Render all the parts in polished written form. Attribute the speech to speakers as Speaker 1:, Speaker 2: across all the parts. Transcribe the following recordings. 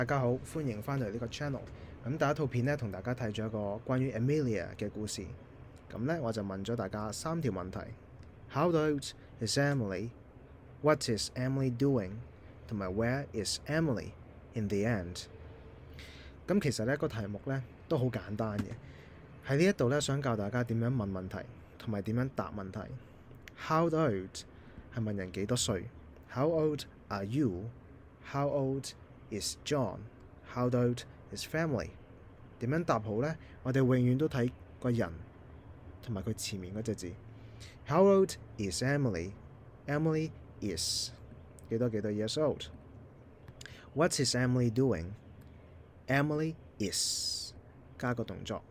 Speaker 1: 大家好，歡迎翻嚟呢個 channel。咁第一套片呢，同大家睇咗一個關於 Amelia 嘅故事。咁呢，我就問咗大家3條問題 ：How old is Emily? What is Emily doing? 同埋 Where is Emily in the end？ 咁其實呢個題目呢都好簡單嘅。喺呢一度呢，想教大家點樣問問題，同埋點樣答問題。How old 係問人幾多歲 ？How old are you? How old is John? How old is family? 點樣答好呢？我哋永遠都睇個人同埋佢前面嗰隻字。How old is Emily? Emily is 幾多 years old? What is Emily doing? Emily is 加個動作。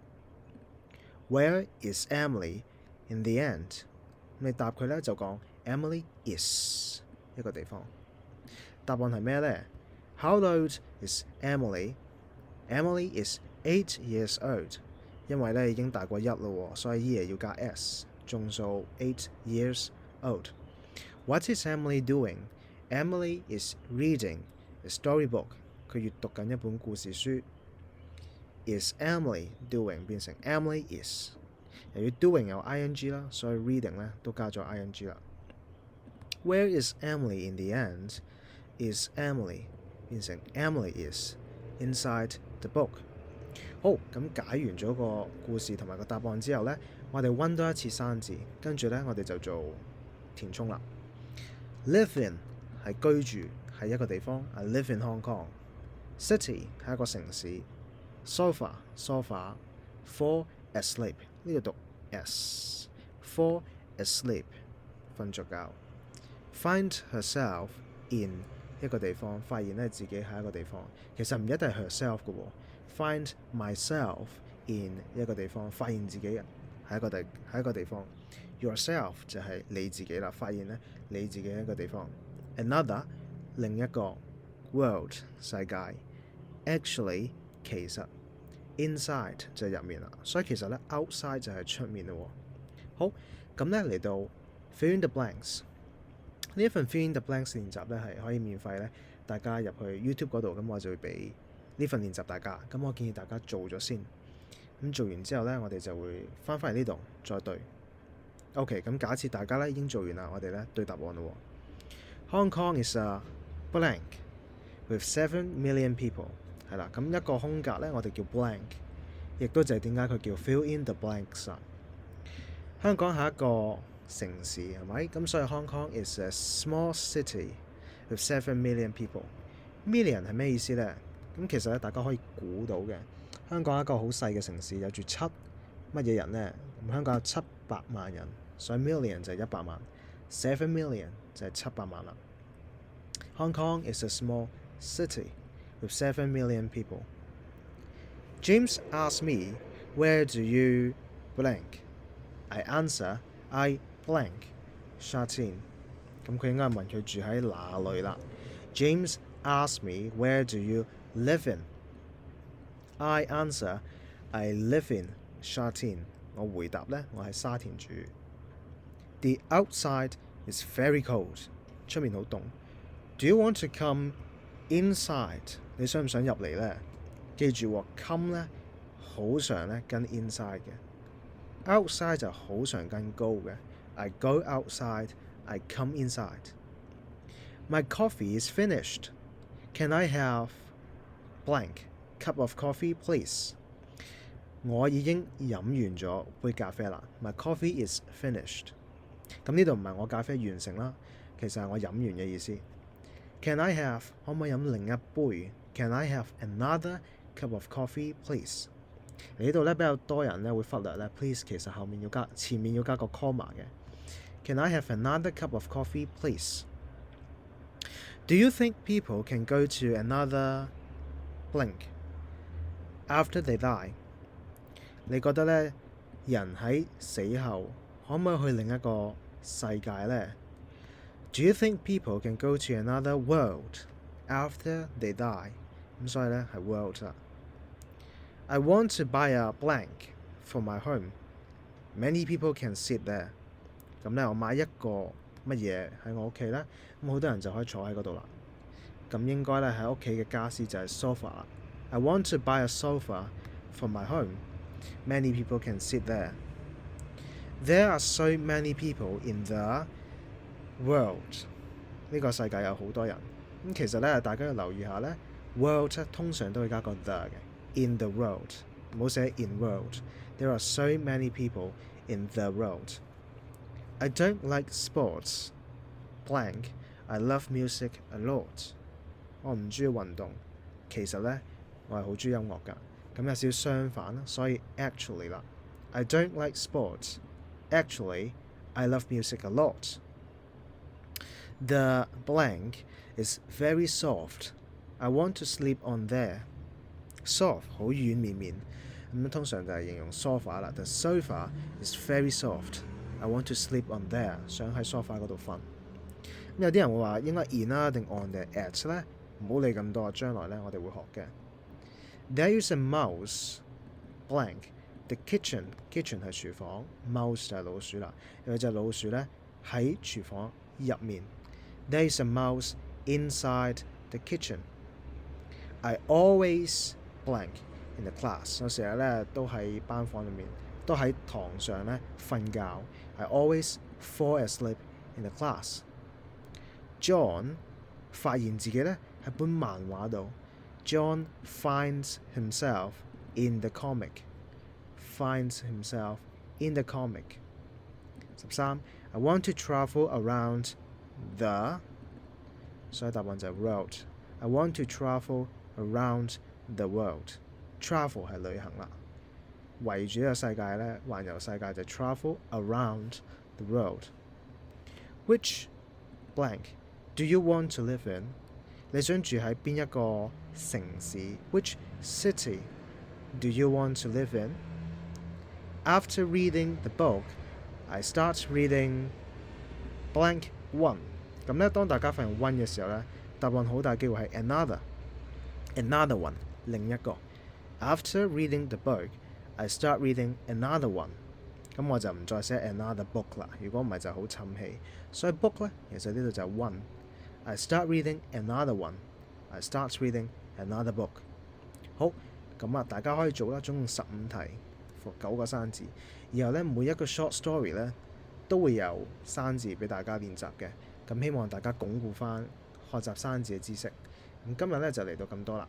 Speaker 1: Where is Emily in the end? 你答佢呢，就講 Emily is 一個地方。答案係咩呢？How old is Emily? Emily is 8 years old。因為咧已經大過1啦，所以依嘢要加 s， 眾數8 years old。What is Emily doing? Emily is reading a storybook。佢閱讀緊一本故事書。Is Emily doing 變成 Emily is。由於 doing 有 ing 啦，所以 reading 咧都加咗 ing 啦。Where is Emily in the end? Is Emily 變成 Emily is inside the book。好，咁解完咗個故事同埋個答案之後呢，我哋温多一次生字，跟住呢，我哋就做填充啦。Live in 係居住，係一個地方。I live in Hong Kong。City 係一個城市。Sofa fall asleep 呢度讀 s。Fall asleep 瞓着覺。Find herself in 一個地方，發現咧自己喺一個地方，其實唔一定係 herself 嘅喎。Find myself in 一個地方，發現自己喺一個地方。Yourself 就係你自己啦，發現咧你自己喺一個地方。Another 另一個 world 世界。Actually 其實 inside 就係入面啦，所以其實咧 outside 就係出面咯。好，咁咧嚟到 fill in the blanks。呢一份 fill in the blanks 練習咧係可以免費咧，大家入去 YouTube 嗰度，咁我就會俾呢份練習大家。咁我建議大家做咗先。咁做完之後咧，我哋就會翻返嚟呢度再對。OK， 咁假設大家咧已經做完啦，我哋咧對答案咯。Hong Kong is a blank with 7 million people。係啦，咁一個空格咧，我哋叫 blank， 亦都就係點解佢叫 fill in the blanks 啦。香港係一個城市係咪？咁所以 Hong Kong is a small city with 7 million people。 million 係咩意思呢？咁其實咧大家可以估到嘅，香港係一個好細嘅城市，有住乜嘢人呢？咁香港有700萬人，所以 million 就係100萬，7 million 就係700萬啦。Hong Kong is a small city with 7 million people. James asked me, "Where do you blank?" I answer, "I blank shut in." 咁佢應該問佢住喺哪裡啦。James asked me, "Where do you live in?" I answer, "I live in shut in." 我回答呢，我喺沙田住。The outside is very cold. 出面好凍。Do you want to come inside? 你想唔想入嚟呢？記住喎 come 呢好常呢跟 inside 嘅。outside 就好常跟 go 嘅。I go outside, I come inside. My coffee is finished. Can I have blank cup of coffee, please? 我已經飲完咗杯咖啡啦。My coffee is finished. 咁呢度唔係我咖啡完成啦，其實係我飲完嘅意思。Can I have 可唔可以飲另一杯？Can I have another cup of coffee, please？ 呢度咧比較多人咧會忽略咧 please 其實前面要加個 comma 嘅。Can I have another cup of coffee, please? Do you think people can go to another blank after they die? 你覺得咧人喺死後可唔可以去另一個世界呢？ Do you think people can go to another world after they die? 咁所以咧係 world 啦。I want to buy a blank for my home. Many people can sit there. 咁咧我買一個乜嘢喺我屋企咧，咁好多人就可以坐喺嗰度啦。咁應該咧喺屋企嘅家私就係 sofa 啦。I want to buy a sofa for my home. Many people can sit there. There are so many people in the world. 呢個世界有好多人。咁其實咧，大家要留意下咧 ，world 通常都會加個 the 嘅。In the world， 唔好寫 in world。There are so many people in the world. I don't like sports. Blank. I love music a lot. 我唔中意運動，其實咧我係好中意音樂㗎。咁有少少相反啦，所以 actually 啦。I don't like sports. Actually, I love music a lot. The blank is very soft. I want to sleep on there. Soft 好軟綿綿，咁通常就係形容 sofa 啦。The sofa is very soft. I want to sleep on there. 想喺 sofa 嗰度瞓。咁有啲人會話應該 in 啦定 on 定 at 咧，唔好理咁多，將來咧我哋會學嘅。There is a mouse. Blank. The kitchen 係廚房 ，mouse 就係老鼠啦。有隻老鼠咧喺廚房入面。There is a mouse inside the kitchen. I always blank in the class. 我成日咧都喺班房裏面，都喺堂上咧瞓覺。I always fall asleep in the class. John 發現自己咧喺本漫畫度。John finds himself in the comic. Finds himself in the comic. 13. I want to travel around the 所以答案就係 world. I want to travel around the world. Travel 係旅行啦，圍住呢個世界咧，環遊世界就 travel around the world. Which blank do you want to live in? 你想住喺邊一個城市 ？Which city do you want to live in? After reading the book, I start reading blank one. 咁咧，當大家發現 one 嘅時候咧，答案好大機會係 another one 另一個。After reading the book, I start reading another one. 咁我就唔再寫 another book 啦。如果唔係就好沉氣。所以 book 咧，其實呢度就係 one。I start reading another one. I start reading another book. 好，咁啊，大家可以做啦，總共15題。9個生字，然後咧每一個 short story 咧都會有生字俾大家練習嘅，咁希望大家鞏固翻學習生字嘅知識。咁今日咧就嚟到咁多啦。